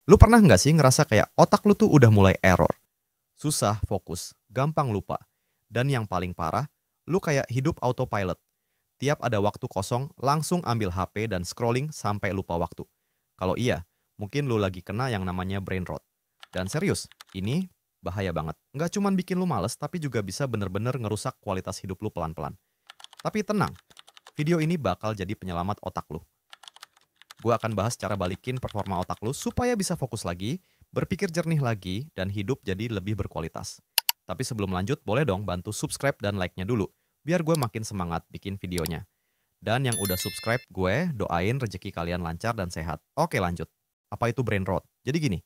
Lu pernah nggak sih ngerasa kayak otak lu tuh udah mulai error? Susah fokus, gampang lupa. Dan yang paling parah, lu kayak hidup autopilot. Tiap ada waktu kosong, langsung ambil HP dan scrolling sampai lupa waktu. Kalau iya, mungkin lu lagi kena yang namanya brain rot. Dan serius, ini bahaya banget. Nggak cuman bikin lu males, tapi juga bisa bener-bener ngerusak kualitas hidup lu pelan-pelan. Tapi tenang, video ini bakal jadi penyelamat otak lu. Gue akan bahas cara balikin performa otak lu supaya bisa fokus lagi, berpikir jernih lagi, dan hidup jadi lebih berkualitas. Tapi sebelum lanjut, boleh dong bantu subscribe dan like-nya dulu, biar gue makin semangat bikin videonya. Dan yang udah subscribe, gue doain rezeki kalian lancar dan sehat. Oke lanjut. Apa itu brain rot? Jadi gini,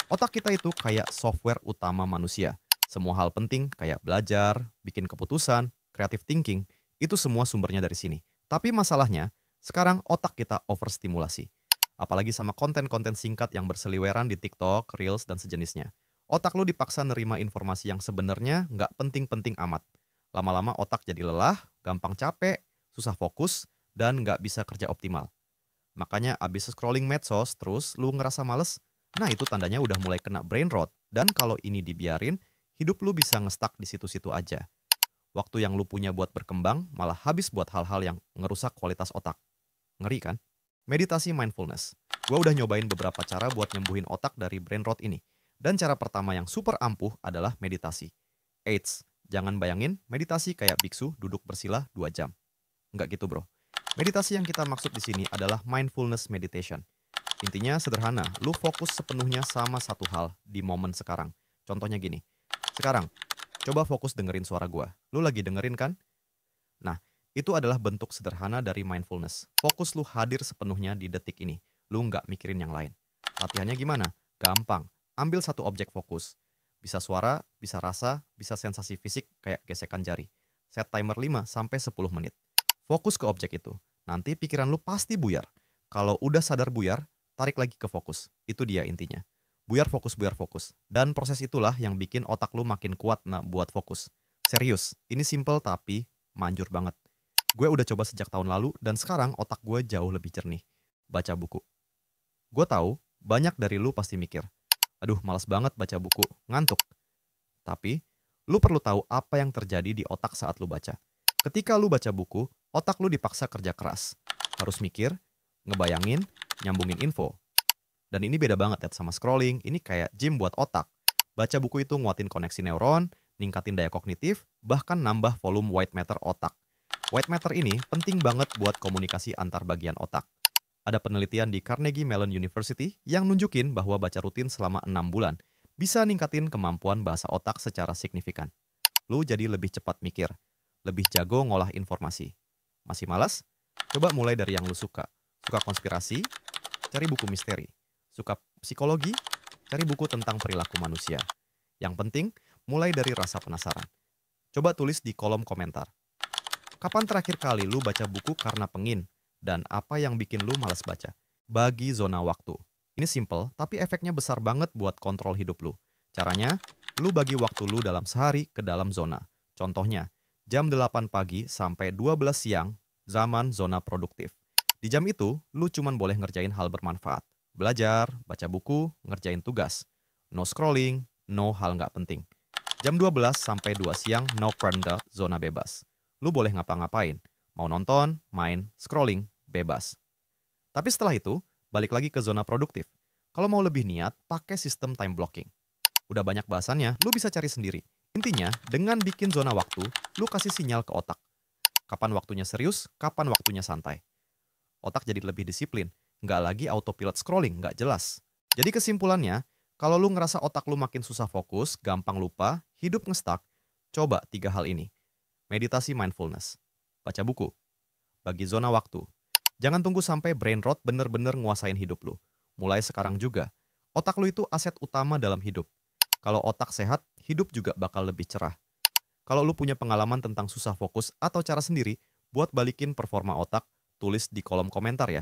otak kita itu kayak software utama manusia. Semua hal penting kayak belajar, bikin keputusan, creative thinking, itu semua sumbernya dari sini. Tapi masalahnya, sekarang otak kita overstimulasi. Apalagi sama konten-konten singkat yang berseliweran di TikTok, Reels, dan sejenisnya. Otak lu dipaksa nerima informasi yang sebenarnya nggak penting-penting amat. Lama-lama otak jadi lelah, gampang capek, susah fokus, dan nggak bisa kerja optimal. Makanya abis scrolling medsos terus lu ngerasa males, nah itu tandanya udah mulai kena brain rot. Dan kalau ini dibiarin, hidup lu bisa ngestak di situ-situ aja. Waktu yang lu punya buat berkembang malah habis buat hal-hal yang ngerusak kualitas otak. Ngeri kan? Meditasi mindfulness. Gua udah nyobain beberapa cara buat nyembuhin otak dari brain rot ini. Dan cara pertama yang super ampuh adalah meditasi. Eits, jangan bayangin meditasi kayak biksu duduk bersila 2 jam. Nggak gitu bro. Meditasi yang kita maksud di sini adalah mindfulness meditation. Intinya sederhana, lu fokus sepenuhnya sama satu hal di momen sekarang. Contohnya gini, sekarang, coba fokus dengerin suara gua. Lu lagi dengerin kan? Nah, itu adalah bentuk sederhana dari mindfulness. Fokus lu hadir sepenuhnya di detik ini. Lu nggak mikirin yang lain. Latihannya gimana? Gampang. Ambil satu objek fokus. Bisa suara, bisa rasa, bisa sensasi fisik kayak gesekan jari. Set timer 5 sampai 10 menit. Fokus ke objek itu. Nanti pikiran lu pasti buyar. Kalau udah sadar buyar, tarik lagi ke fokus. Itu dia intinya. Buyar fokus, buyar fokus. Dan proses itulah yang bikin otak lu makin kuat buat fokus. Serius, ini simple tapi manjur banget. Gue udah coba sejak tahun lalu dan sekarang otak gue jauh lebih jernih. Baca buku. Gue tahu banyak dari lu pasti mikir, aduh malas banget baca buku, ngantuk. Tapi, lu perlu tahu apa yang terjadi di otak saat lu baca. Ketika lu baca buku, otak lu dipaksa kerja keras. Harus mikir, ngebayangin, nyambungin info. Dan ini beda banget ya sama scrolling, ini kayak gym buat otak. Baca buku itu nguatin koneksi neuron, ningkatin daya kognitif, bahkan nambah volume white matter otak. White matter ini penting banget buat komunikasi antar bagian otak. Ada penelitian di Carnegie Mellon University yang nunjukin bahwa baca rutin selama 6 bulan bisa ningkatin kemampuan bahasa otak secara signifikan. Lu jadi lebih cepat mikir, lebih jago ngolah informasi. Masih malas? Coba mulai dari yang lu suka. Suka konspirasi? Cari buku misteri. Suka psikologi? Cari buku tentang perilaku manusia. Yang penting, mulai dari rasa penasaran. Coba tulis di kolom komentar. Kapan terakhir kali lu baca buku karena pengin? Dan apa yang bikin lu malas baca? Bagi zona waktu. Ini simple, tapi efeknya besar banget buat kontrol hidup lu. Caranya, lu bagi waktu lu dalam sehari ke dalam zona. Contohnya, jam 8 pagi sampai 12 siang, zaman zona produktif. Di jam itu, lu cuman boleh ngerjain hal bermanfaat. Belajar, baca buku, ngerjain tugas. No scrolling, no hal nggak penting. Jam 12 sampai 2 siang, no conduct, zona bebas. Lu boleh ngapa-ngapain. Mau nonton, main, scrolling, bebas. Tapi setelah itu, balik lagi ke zona produktif. Kalau mau lebih niat, pakai sistem time blocking. Udah banyak bahasannya, lu bisa cari sendiri. Intinya, dengan bikin zona waktu, lu kasih sinyal ke otak. Kapan waktunya serius, kapan waktunya santai. Otak jadi lebih disiplin, nggak lagi autopilot scrolling, nggak jelas. Jadi kesimpulannya, kalau lu ngerasa otak lu makin susah fokus, gampang lupa, hidup ngestak, coba 3 hal ini. Meditasi mindfulness. Baca buku. Bagi zona waktu. Jangan tunggu sampai brain rot bener-bener nguasain hidup lu. Mulai sekarang juga. Otak lu itu aset utama dalam hidup. Kalau otak sehat, hidup juga bakal lebih cerah. Kalau lu punya pengalaman tentang susah fokus atau cara sendiri buat balikin performa otak, tulis di kolom komentar ya.